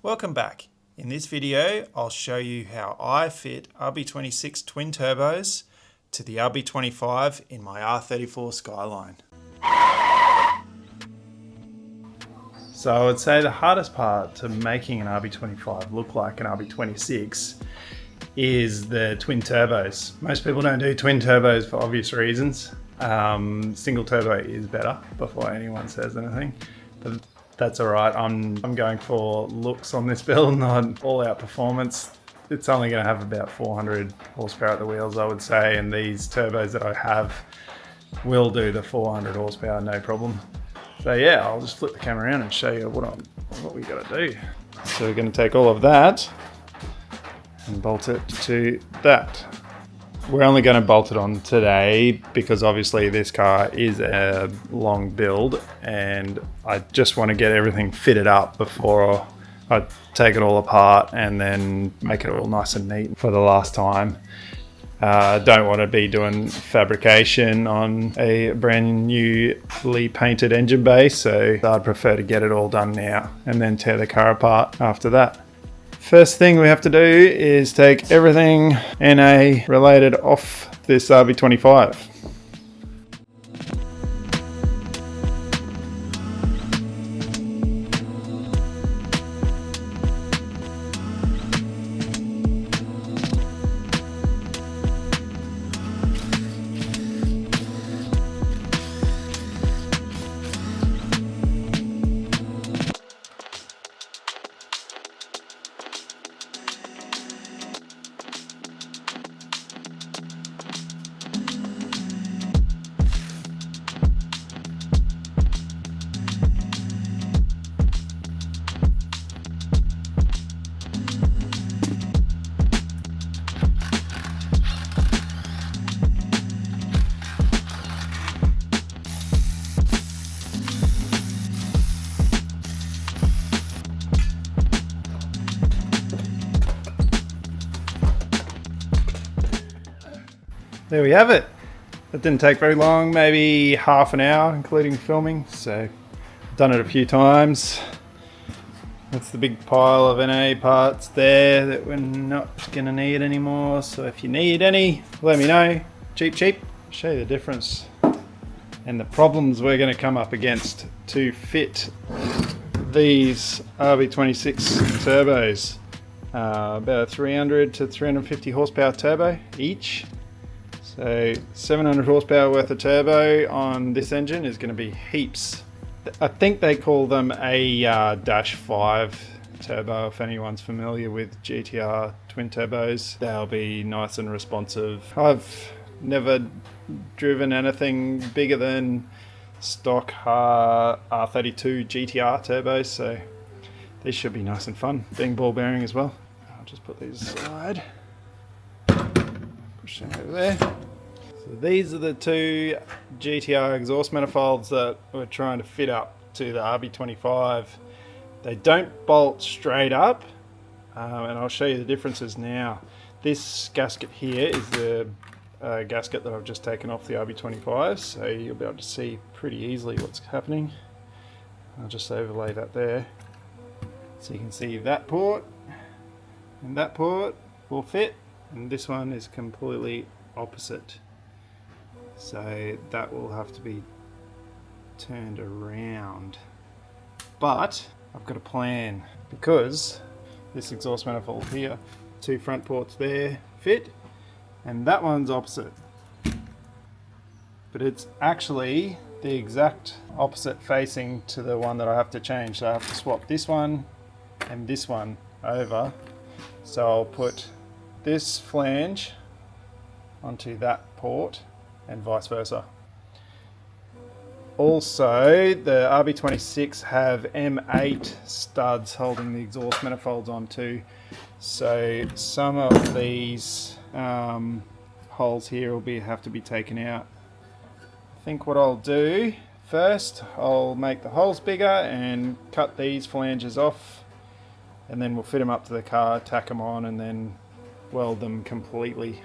Welcome back. In this video, I'll show you how I fit RB26 twin turbos to the RB25 in my R34 Skyline. So I would say the hardest part to making an RB25 look like an RB26 is the twin turbos. Most people don't do twin turbos for obvious reasons. Single turbo is better before anyone says anything, but that's all right. I'm going for looks on this build, not all out performance. It's only going to have about 400 horsepower at the wheels, I would say, and these turbos that I have will do the 400 horsepower, no problem. So yeah, I'll just flip the camera around and show you what we got to do. So we're going to take all of that and bolt it to that. We're only going to bolt it on today because obviously this car is a long build and I just want to get everything fitted up before I take it all apart and then make it all nice and neat for the last time. Don't want to be doing fabrication on a brand newly painted engine bay, so I'd prefer to get it all done now and then tear the car apart after that. First thing we have to do is take everything NA related off this RB25. There we have it. That didn't take very long, maybe half an hour including filming, so I've done it a few times. That's the big pile of NA parts there that we're not gonna need anymore, so if you need any, let me know. Cheap. Show you the difference and the problems we're gonna come up against to fit these RB26 turbos. About a 300 to 350 horsepower turbo each. So 700 horsepower worth of turbo on this engine is going to be heaps. I think they call them a dash 5 turbo if anyone's familiar with GTR twin turbos. They'll be nice and responsive. I've never driven anything bigger than stock R32 GTR turbos, so these should be nice and fun. Being ball bearing as well. I'll just put these aside. Push them over there. So these are the two GTR exhaust manifolds that we're trying to fit up to the RB25. They don't bolt straight up, and I'll show you the differences now. This gasket here is the gasket that I've just taken off the RB25, so you'll be able to see pretty easily what's happening. I'll just overlay that there. So you can see that port and that port will fit, and this one is completely opposite. So that will have to be turned around. But I've got a plan, because this exhaust manifold here, two front ports there fit, and that one's opposite. But it's actually the exact opposite facing to the one that I have to change. So I have to swap this one and this one over. So I'll put this flange onto that port and vice versa. Also, the RB26 have M8 studs holding the exhaust manifolds on too. So some of these holes here will have to be taken out. I think what I'll do first, I'll make the holes bigger and cut these flanges off, and then we'll fit them up to the car, tack them on, and then weld them completely.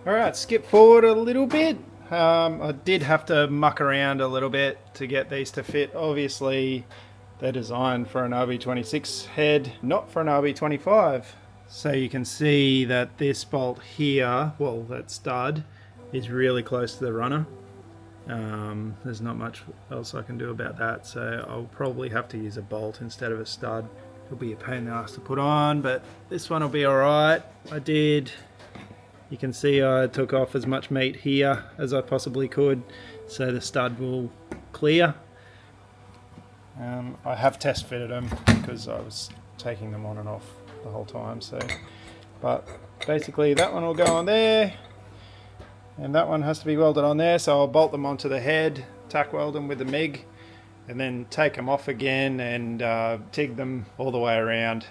Alright, skip forward a little bit. I did have to muck around a little bit to get these to fit. Obviously, they're designed for an RB26 head, not for an RB25. So you can see that this bolt here, well, that stud, is really close to the runner. There's not much else I can do about that, so I'll probably have to use a bolt instead of a stud. It'll be a pain in the ass to put on, but this one will be alright. You can see I took off as much meat here as I possibly could, so the stud will clear. I have test fitted them because I was taking them on and off the whole time. But basically that one will go on there, and that one has to be welded on there. So I'll bolt them onto the head, tack weld them with the MIG, and then take them off again and TIG them all the way around.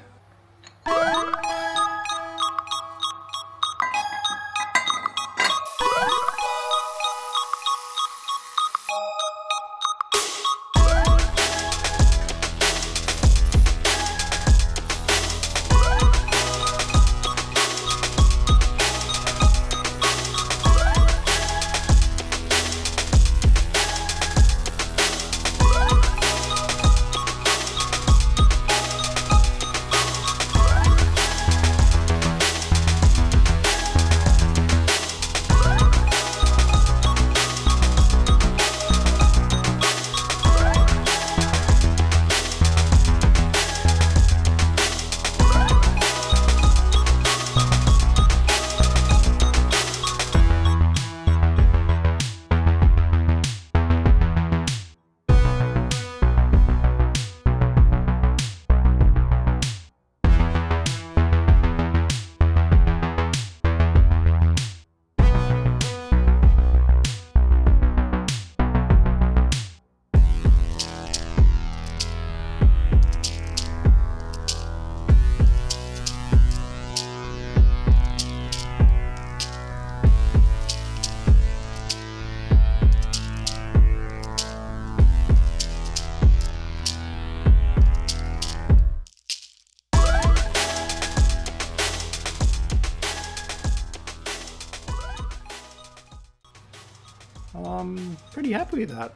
I'm pretty happy with that.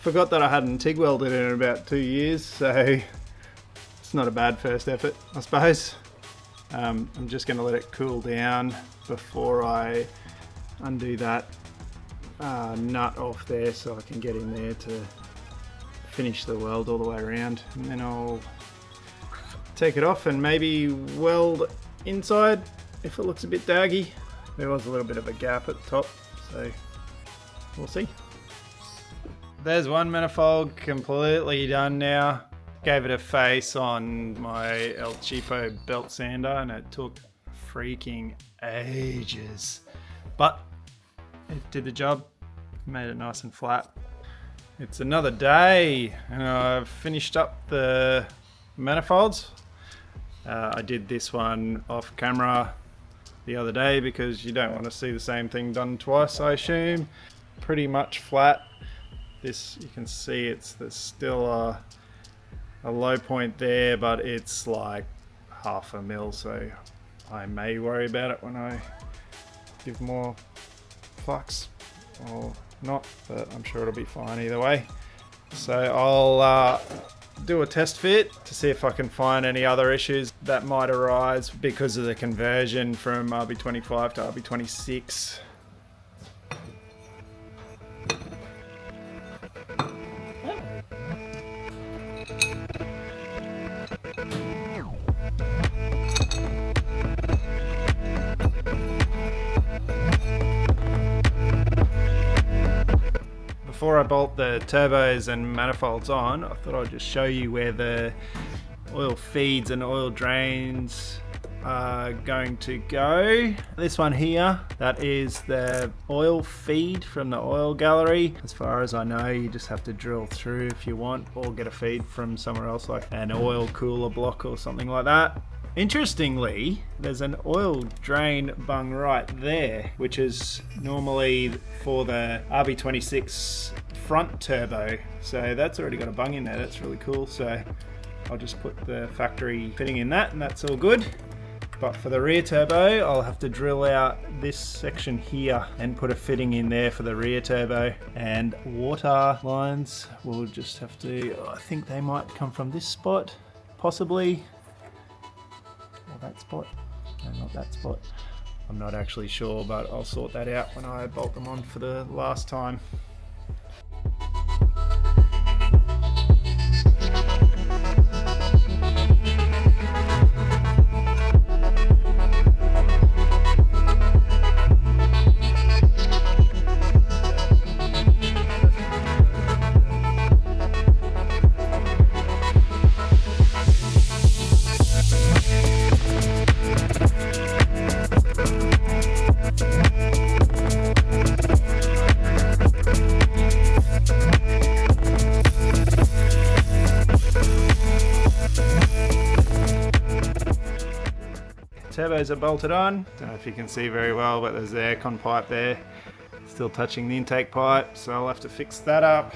Forgot that I hadn't TIG welded in about 2 years, so it's not a bad first effort, I suppose. I'm just going to let it cool down before I undo that nut off there, so I can get in there to finish the weld all the way around, and then I'll take it off and maybe weld inside if it looks a bit daggy. There was a little bit of a gap at the top, so we'll see. There's one manifold completely done now. Gave it a face on my El Cheapo belt sander and it took freaking ages, but it did the job, made it nice and flat. It's another day and I've finished up the manifolds. I did this one off camera the other day because you don't want to see the same thing done twice, I assume. Pretty much flat. This, you can see there's still a low point there, but it's like 1/2 mil, so I may worry about it when I give more flux or not, but I'm sure it'll be fine either way. So I'll do a test fit to see if I can find any other issues that might arise because of the conversion from RB25 to RB26. Before I bolt the turbos and manifolds on, I thought I'd just show you where the oil feeds and oil drains are going to go. This one here, that is the oil feed from the oil gallery. As far as I know, you just have to drill through if you want, or get a feed from somewhere else like an oil cooler block or something like that. Interestingly, there's an oil drain bung right there, which is normally for the RB26 front turbo. So that's already got a bung in there, that's really cool. So I'll just put the factory fitting in that and that's all good. But for the rear turbo, I'll have to drill out this section here and put a fitting in there for the rear turbo. And water lines, we'll just have to, I think they might come from this spot, possibly. Or that spot. No, not that spot. I'm not actually sure, but I'll sort that out when I bolt them on for the last time. Turbos are bolted on. Don't know if you can see very well, but there's the aircon pipe there. Still touching the intake pipe, so I'll have to fix that up.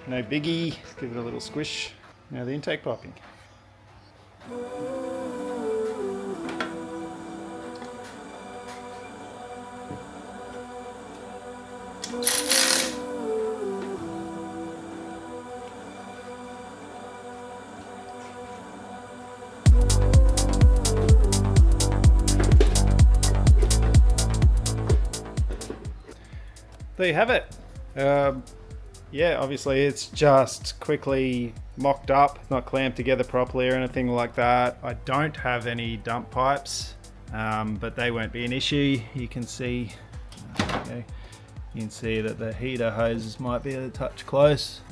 No biggie, give it a little squish. Now the intake piping. There you have it. Yeah, obviously it's just quickly mocked up, not clamped together properly or anything like that. I don't have any dump pipes, but they won't be an issue. You can see, okay, you can see that the heater hoses might be a touch close,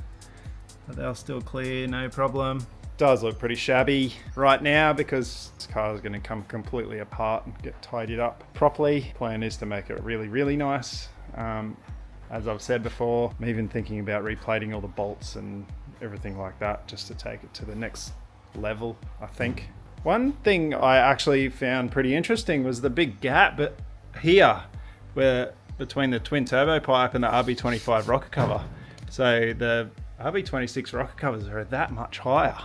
but they'll still clear, no problem. Does look pretty shabby right now because this car is going to come completely apart and get tidied up properly. Plan is to make it really, really nice. As I've said before, I'm even thinking about replating all the bolts and everything like that just to take it to the next level, I think. One thing I actually found pretty interesting was the big gap here where between the twin turbo pipe and the RB25 rocker cover. So the RB26 rocker covers are that much higher.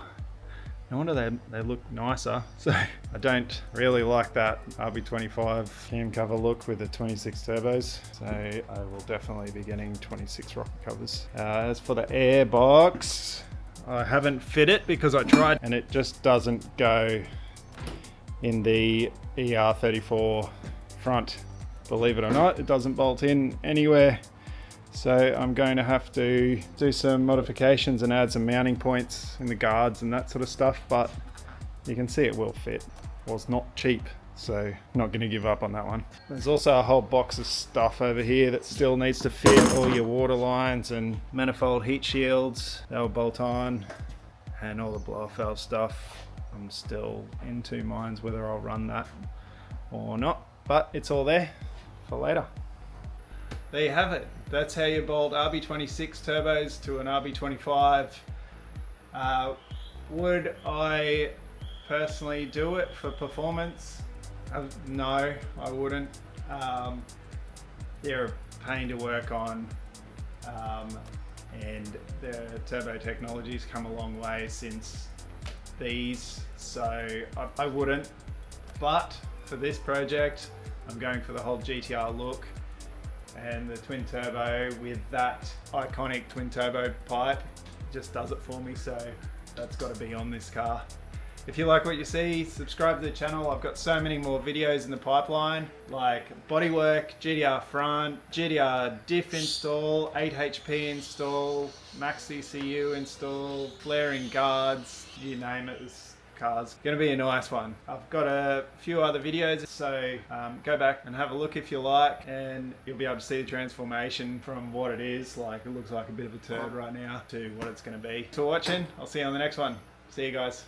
No wonder they look nicer. So I don't really like that RB25 cam cover look with the 26 turbos. So I will definitely be getting 26 rocker covers. As for the air box, I haven't fit it because I tried and it just doesn't go in the R34 front. Believe it or not, it doesn't bolt in anywhere. So I'm going to have to do some modifications and add some mounting points in the guards and that sort of stuff, but you can see it will fit. Well, it's not cheap, so not going to give up on that one. There's also a whole box of stuff over here that still needs to fit. All your water lines and manifold heat shields, they'll bolt on, and all the blower valve stuff. I'm still in two minds whether I'll run that or not, but it's all there for later. There you have it. That's how you bolt RB26 turbos to an RB25. Would I personally do it for performance? No, I wouldn't. They're a pain to work on, and the turbo technology's come a long way since these, so I wouldn't. But for this project, I'm going for the whole GTR look. And the twin turbo with that iconic twin turbo pipe just does it for me, so that's got to be on this car. If you like what you see, subscribe to the channel. I've got so many more videos in the pipeline, like bodywork, GTR front, GTR diff install, 8HP install, max ECU install, flaring guards, you name it. This car's gonna be a nice one. I've got a few other videos, so go back and have a look if you like, and you'll be able to see the transformation from what it is, like it looks like a bit of a turd right now, to what it's gonna be. Thanks for watching. I'll see you on the next one. See you guys.